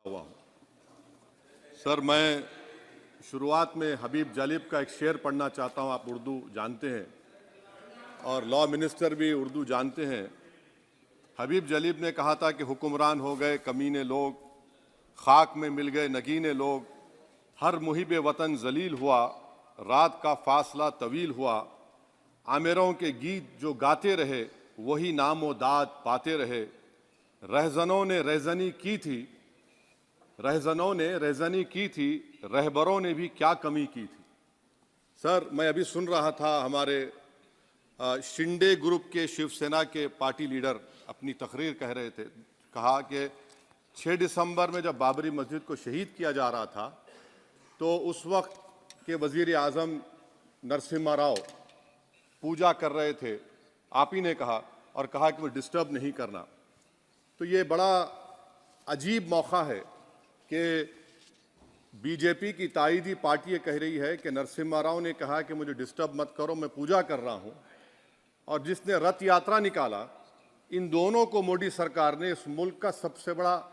हुआ हूं। सर, मैं शुरुआत में हबीब जालिब का एक शेर पढ़ना चाहता हूं। आप उर्दू जानते हैं और लॉ मिनिस्टर भी उर्दू जानते हैं। हबीब जालिब ने कहा था कि हुक्मरान हो गए कमीने लोग, खाक में मिल गए नगीने लोग, हर मुहिब वतन जलील हुआ, रात का फासला तवील हुआ, आमिरों के गीत जो गाते रहे वही नामो दाद पाते रहे, रहजनों ने रेजनी की थी, रहबरों ने भी क्या कमी की थी। सर, मैं अभी सुन रहा था हमारे शिंदे ग्रुप के शिवसेना के पार्टी लीडर अपनी तकरीर कह रहे थे। कहा कि 6 दिसंबर में जब बाबरी मस्जिद को शहीद किया जा रहा था तो उस वक्त के वजीर आजम नरसिम्हा राव पूजा कर रहे थे। आप ही ने कहा और कहा कि वो डिस्टर्ब नहीं करना। तो ये बड़ा अजीब मौका है कि बीजेपी की ताईदी पार्टी ये कह रही है कि नरसिम्हा राव ने कहा कि मुझे डिस्टर्ब मत करो, मैं पूजा कर रहा हूं, और जिसने रथ यात्रा निकाला, इन दोनों को मोदी सरकार ने इस मुल्क का सबसे बड़ा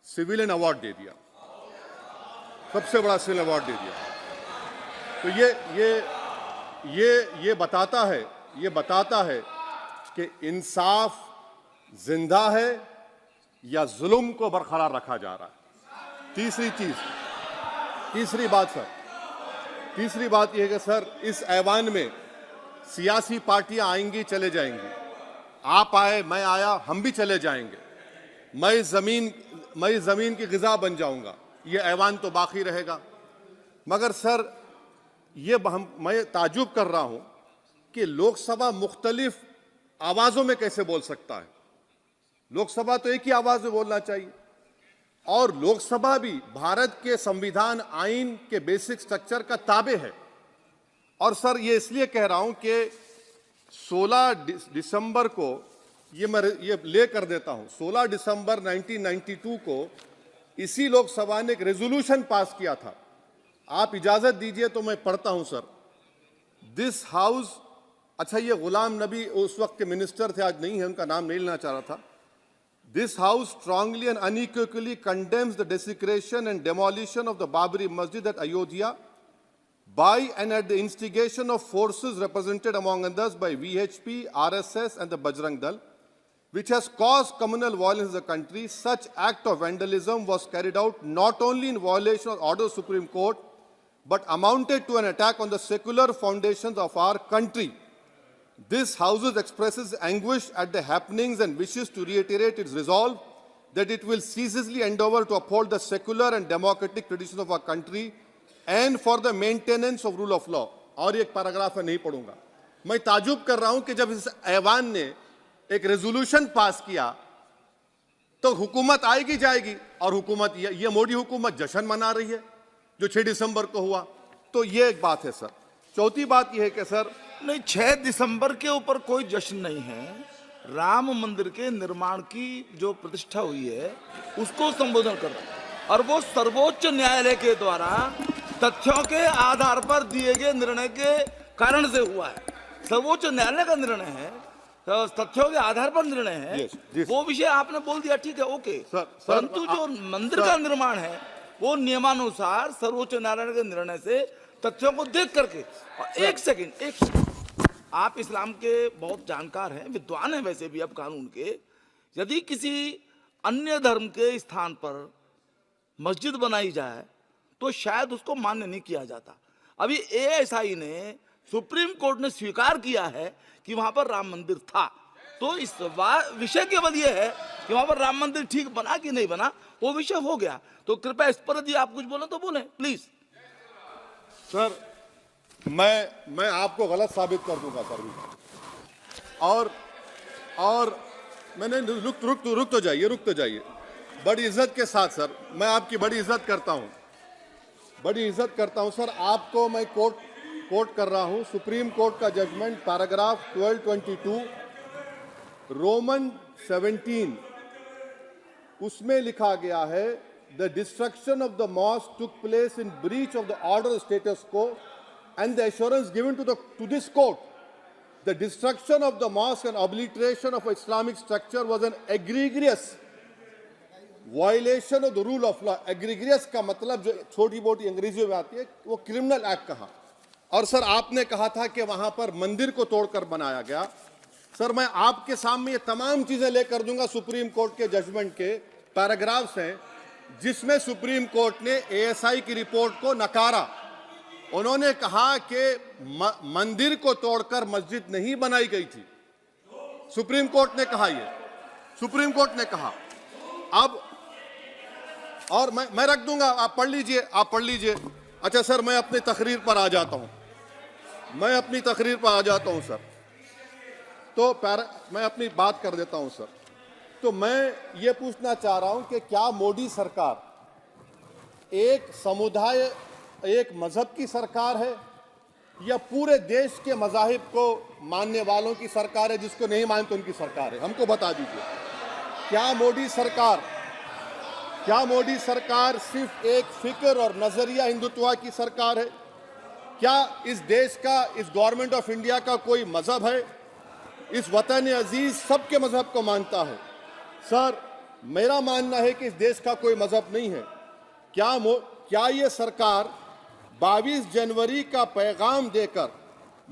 सिविलियन अवार्ड दे दिया, सबसे बड़ा सिविलियन अवार्ड दे दिया। तो ये बताता है कि इंसाफ जिंदा है या जुल्म को बरकरार रखा जा रहा है। तीसरी बात यह है कि सर, इस ऐवान में सियासी पार्टियां आएंगी चले जाएंगी, आप आए मैं आया हम भी चले जाएंगे, मैं जमीन की गिजा बन जाऊंगा, ये ऐवान तो बाकी रहेगा। मगर सर, मैं ताजुब कर रहा हूं कि लोकसभा मुख्तलिफ आवाजों में कैसे बोल सकता है। लोकसभा तो एक ही आवाज में बोलना चाहिए, और लोकसभा भी भारत के संविधान आइन के बेसिक स्ट्रक्चर का ताबे है। और सर, ये इसलिए कह रहा हूं कि 16 दिसंबर को ये ले कर देता हूं, 16 दिसंबर 1992 को इसी लोकसभा ने एक रेजोल्यूशन पास किया था। आप इजाजत दीजिए तो मैं पढ़ता हूं सर। दिस हाउस, अच्छा, ये गुलाम नबी उस वक्त के मिनिस्टर थे, आज नहीं है, उनका नाम नहीं लेना चाह रहा था। This house strongly and unequivocally condemns the desecration and demolition of the Babri Masjid at Ayodhya by and at the instigation of forces represented among others by VHP, RSS and the Bajrang Dal, which has caused communal violence in the country. Such act of vandalism was carried out not only in violation of order of the Supreme Court, but amounted to an attack on the secular foundations of our country. This House expresses anguish at the happenings and wishes to reiterate its resolve that it will ceaselessly endeavor to uphold the secular and democratic traditions of our country and for the maintenance of rule of law. और एक paragraph है, नहीं पढ़ूंगा। मैं ताजुब कर रहा हूं कि जब इस ऐवान ने एक रेजोल्यूशन पास किया तो हुकूमत आएगी जाएगी, और हुकूमत ये मोदी हुकूमत जश्न मना रही है जो 6 दिसंबर को हुआ। तो ये एक बात है सर। चौथी बात यह है कि सर, नहीं, 6 दिसंबर के ऊपर कोई जश्न नहीं है। राम मंदिर के निर्माण की जो प्रतिष्ठा हुई है उसको संबोधन कर रहा है, और वो सर्वोच्च न्यायालय के द्वारा तथ्यों के आधार पर दिए गए निर्णय के कारण से हुआ है। सर्वोच्च न्यायालय का निर्णय है, तो तथ्यों के आधार पर निर्णय है। वो विषय आपने बोल दिया, ठीक है, ओके। परंतु जो मंदिर का निर्माण है वो नियमानुसार सर्वोच्च न्यायालय के निर्णय से तथ्यों को देख करके। एक सेकंड, आप इस्लाम के बहुत जानकार हैं, विद्वान हैं वैसे भी अब कानून के। यदि किसी अन्य धर्म के स्थान पर मस्जिद बनाई जाए तो शायद उसको मान्य नहीं किया जाता। अभी एएसआई ने, सुप्रीम कोर्ट ने स्वीकार किया है कि वहां पर राम मंदिर था। तो इस विषय केवल यह है कि वहां पर राम मंदिर ठीक बना कि नहीं बना, वो विषय हो गया। तो कृपया इस पर यदि आप कुछ बोले तो बोलें प्लीज। सर, मैं आपको गलत साबित कर दूंगा सर। और मैंने रुक तो जाइए बड़ी इज्जत के साथ सर, मैं आपकी बड़ी इज्जत करता हूं सर। आपको मैं कोट कर रहा हूं सुप्रीम कोर्ट का जजमेंट, पैराग्राफ 1222 रोमन 17, उसमें लिखा गया है, the destruction of the mosque took place in breach of the order status को and the assurance given to this court, the destruction of the mosque and obliteration of Islamic structure was an egregious violation of the rule of law, egregious का मतलब जो छोटी मोटी अंग्रेजियों में आती है, वो क्रिमिनल एक्ट कहा। और सर आपने कहा था कि वहां पर मंदिर को तोड़कर बनाया गया। सर मैं आपके सामने ये तमाम चीजें लेकर दूंगा, सुप्रीम कोर्ट के जजमेंट के पैराग्राफ्स हैं जिसमें सुप्रीम कोर्ट ने एएसआई की रिपोर्ट को नकारा। उन्होंने कहा कि मंदिर को तोड़कर मस्जिद नहीं बनाई गई थी। सुप्रीम कोर्ट ने कहा, ये सुप्रीम कोर्ट ने कहा। अब और मैं रख दूंगा, आप पढ़ लीजिए, आप पढ़ लीजिए। अच्छा सर मैं अपनी तकरीर पर आ जाता हूं, मैं अपनी तकरीर पर आ जाता हूं सर। तो मैं अपनी बात कर देता हूं सर। तो मैं ये पूछना चाह रहा हूं कि क्या मोदी सरकार एक समुदाय, एक मजहब की सरकार है या पूरे देश के मजाहिब को मानने वालों की सरकार है, जिसको नहीं मानते उनकी सरकार है? हमको बता दीजिए। क्या मोदी सरकार सिर्फ एक फिक्र और नजरिया हिंदुत्व की सरकार है? क्या इस देश का, इस गवर्नमेंट ऑफ इंडिया का कोई मजहब है? इस वतन अजीज सबके मजहब को मानता है। सर मेरा मानना है कि इस देश का कोई मजहब नहीं है। क्या ये सरकार 22 जनवरी का पैगाम देकर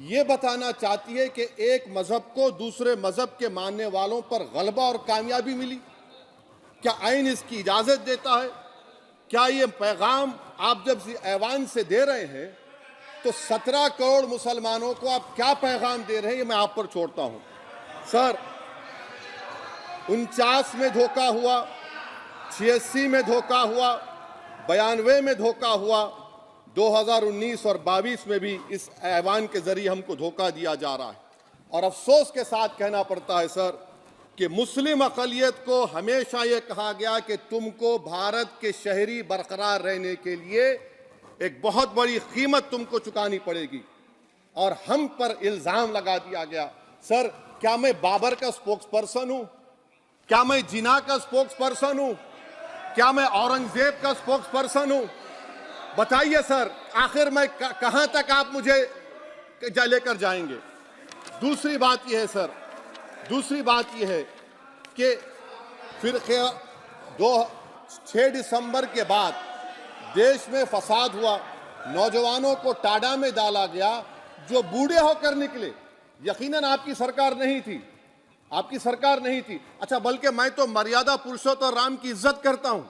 ये बताना चाहती है कि एक मजहब को दूसरे मजहब के मानने वालों पर गलबा और कामयाबी मिली? क्या आइन इसकी इजाजत देता है? क्या ये पैगाम आप जब ऐवान से दे रहे हैं तो 17 करोड़ मुसलमानों को आप क्या पैगाम दे रहे हैं, ये मैं आप पर छोड़ता हूं। सर 49 में धोखा हुआ, 86 में धोखा हुआ, 92 में धोखा हुआ, 2019 और 22 में भी इस ऐवान के जरिए हमको धोखा दिया जा रहा है। और अफसोस के साथ कहना पड़ता है सर कि मुस्लिम अक़लियत को हमेशा ये कहा गया कि तुमको भारत के शहरी बरकरार रहने के लिए एक बहुत बड़ी कीमत तुमको चुकानी पड़ेगी, और हम पर इल्जाम लगा दिया गया। सर क्या मैं बाबर का स्पोक्स पर्सन हूं? क्या मैं जिना का स्पोक्स पर्सन हूं? क्या मैं औरंगजेब का स्पोक्स पर्सन हूं? बताइए सर, आखिर मैं कहां तक आप मुझे लेकर जाएंगे? दूसरी बात यह है सर, दूसरी बात यह है कि फिर 6 दिसंबर के बाद देश में फसाद हुआ, नौजवानों को टाडा में डाला गया जो बूढ़े होकर निकले। यकीनन आपकी सरकार नहीं थी, आपकी सरकार नहीं थी। अच्छा बल्कि मैं तो मर्यादा पुरुषोत्तम राम की इज्जत करता हूं,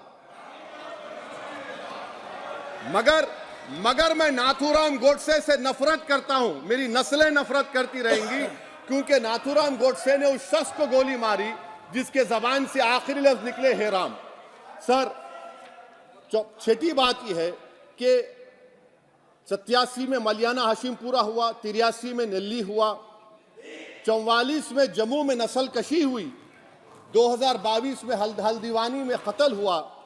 मगर मैं नाथूराम गोडसे से नफरत करता हूं। मेरी नस्लें नफरत करती रहेंगी क्योंकि नाथूराम गोडसे ने उस शख्स को गोली मारी जिसके जबान से आखिरी लफ्ज निकले हे राम। सर छठी बात यह है कि 87 में मलियाना हाशिमपुरा हुआ, 83 में नेल्ली हुआ, 44 में जम्मू में नस्ल कशी हुई, 2022 में हल्दीवानी में कत्ल हुआ।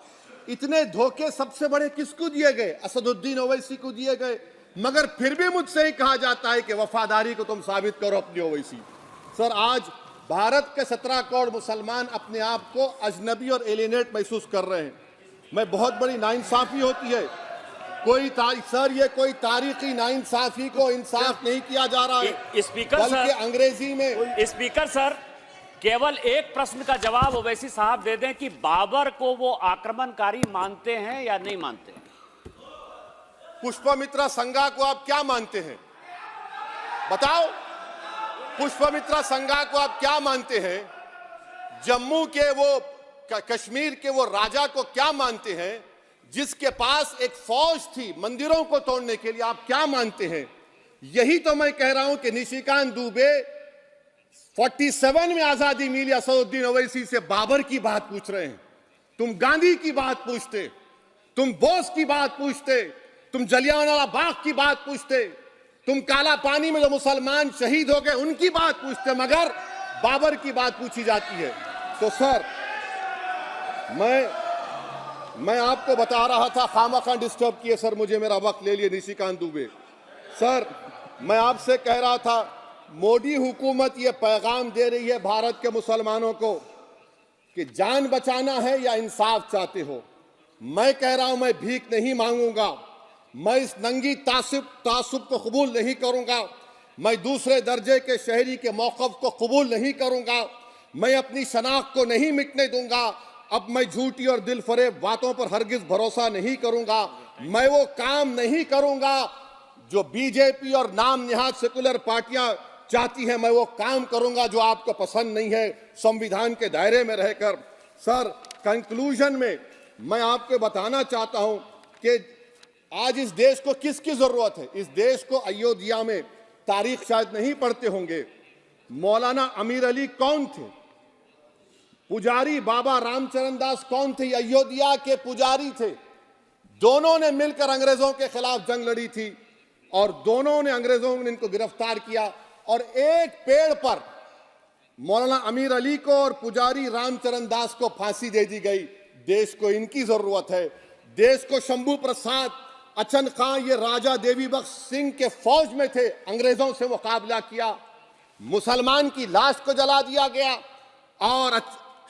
इतने धोखे सबसे बड़े किसको दिए गए? असदुद्दीन ओवैसी को दिए गए। मगर फिर भी मुझसे ही कहा जाता है कि वफादारी को तुम साबित करो अपनी ओवैसी। सर आज भारत के 17 करोड़ मुसलमान अपने आप को अजनबी और एलिनेट महसूस कर रहे हैं। मैं बहुत बड़ी नाइंसाफी होती है, सर ये कोई तारीखी नाइंसाफी को इंसाफ नहीं किया जा रहा है। स्पीकर बल्कि सर, अंग्रेजी में स्पीकर सर केवल एक प्रश्न का जवाब ओवैसी साहब दे दें कि बाबर को वो आक्रमणकारी मानते हैं या नहीं मानते हैं? पुष्पमित्रा संघा को आप क्या मानते हैं? बताओ, पुष्पमित्रा संघा को आप क्या मानते हैं? जम्मू के वो, कश्मीर के वो राजा को क्या मानते हैं जिसके पास एक फौज थी मंदिरों को तोड़ने के लिए? आप क्या मानते हैं? यही तो मैं कह रहा हूं कि निशिकांत दुबे 47 में आजादी मिली, असदुद्दीन ओवैसी से बाबर की बात पूछ रहे हैं। तुम गांधी की बात पूछते, तुम बोस की बात पूछते, तुम जलियांवाला बाग की बात पूछते, तुम काला पानी में जो मुसलमान शहीद हो गए उनकी बात पूछते, मगर बाबर की बात पूछी जाती है। तो सर मैं आपको बता रहा था, खामखा डिस्टर्ब किए सर मुझे, मेरा वक्त ले लिए निशिकांत दुबे। सर मैं आपसे कह रहा था, मोदी हुकूमत ये पैगाम दे रही है भारत के मुसलमानों को कि जान बचाना है या इंसाफ चाहते हो। मैं कह रहा हूं मैं भीख नहीं मांगूंगा, मैं इस नंगी तासुब को कबूल नहीं करूंगा, मैं दूसरे दर्जे के शहरी के मौक़िफ़ को कबूल नहीं करूंगा, मैं अपनी शनाख्त को नहीं मिटने दूंगा। अब मैं झूठी और दिल फरेब बातों पर हरगिज भरोसा नहीं करूंगा। मैं वो काम नहीं करूंगा जो बीजेपी और नाम निहाद सेकुलर पार्टियां चाहती हैं। मैं वो काम करूंगा जो आपको पसंद नहीं है, संविधान के दायरे में रहकर। सर, कंक्लूजन में मैं आपको बताना चाहता हूं कि आज इस देश को किसकी जरूरत है। इस देश को अयोध्या में, तारीख शायद नहीं पढ़ते होंगे, मौलाना अमीर अली कौन थे, पुजारी बाबा रामचरण दास कौन थे, अयोध्या के पुजारी थे। दोनों ने मिलकर अंग्रेजों के खिलाफ जंग लड़ी थी और दोनों ने, अंग्रेजों ने इनको गिरफ्तार किया और एक पेड़ पर मौलाना अमीर अली को और पुजारी रामचरण दास को फांसी दे दी गई। देश को इनकी जरूरत है। देश को शंभू प्रसाद, अचन खां, ये राजा देवी बख्श सिंह के फौज में थे, अंग्रेजों से मुकाबला किया, मुसलमान की लाश को जला दिया गया और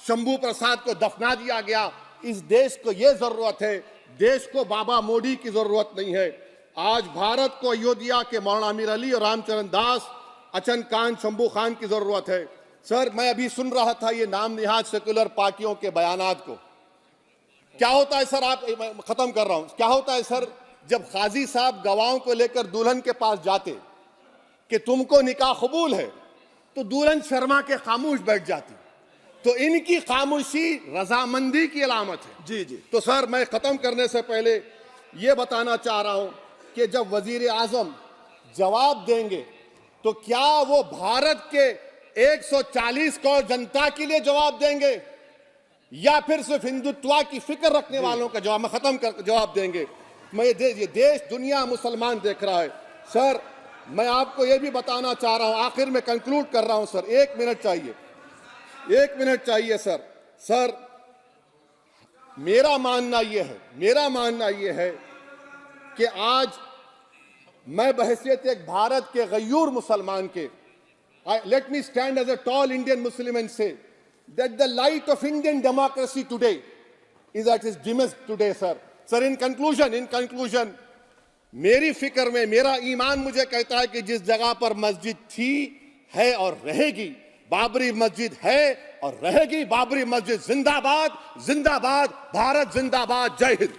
शंभू प्रसाद को दफना दिया गया। इस देश को यह जरूरत है। देश को बाबा मोदी की जरूरत नहीं है। आज भारत को अयोध्या के मौलाना अमीर अली और रामचरण दास, अचन खान, शंभू खान की जरूरत है। सर, मैं अभी सुन रहा था ये नाम निहाद सेकुलर पार्टियों के बयानात को। क्या होता है सर, आप, खत्म कर रहा हूं, क्या होता है सर, जब काजी साहब गवाहों को लेकर दुल्हन के पास जाते कि तुमको निकाह कबूल है, तो दुल्हन शर्मा के खामोश बैठ जाती। तो इनकी खामोशी रजामंदी की अलामत है। जी जी। तो सर, मैं खत्म करने से पहले ये बताना चाह रहा हूं कि जब वजीर आजम जवाब देंगे तो क्या वो भारत के 140 करोड़ जनता के लिए जवाब देंगे या फिर सिर्फ हिंदुत्व की फिक्र रखने वालों का जवाब, मैं खत्म कर जवाब देंगे। मैं ये देश, दुनिया, मुसलमान देख रहा है। सर, मैं आपको ये भी बताना चाह रहा हूं, आखिर में कंक्लूड कर रहा हूं सर, 1 मिनट चाहिए, 1 मिनट चाहिए सर। सर, मेरा मानना यह है कि आज मैं बहैसियत एक भारत के गयूर मुसलमान के, let me stand as a tall Indian Muslim and say that the light of Indian democracy today is at its dimmest today, sir. Sir, in conclusion, मेरी फिक्र में, मेरा ईमान मुझे कहता है कि जिस जगह पर मस्जिद थी, है और रहेगी, बाबरी मस्जिद है और रहेगी, बाबरी मस्जिद जिंदाबाद, जिंदाबाद, भारत जिंदाबाद, जय हिंद।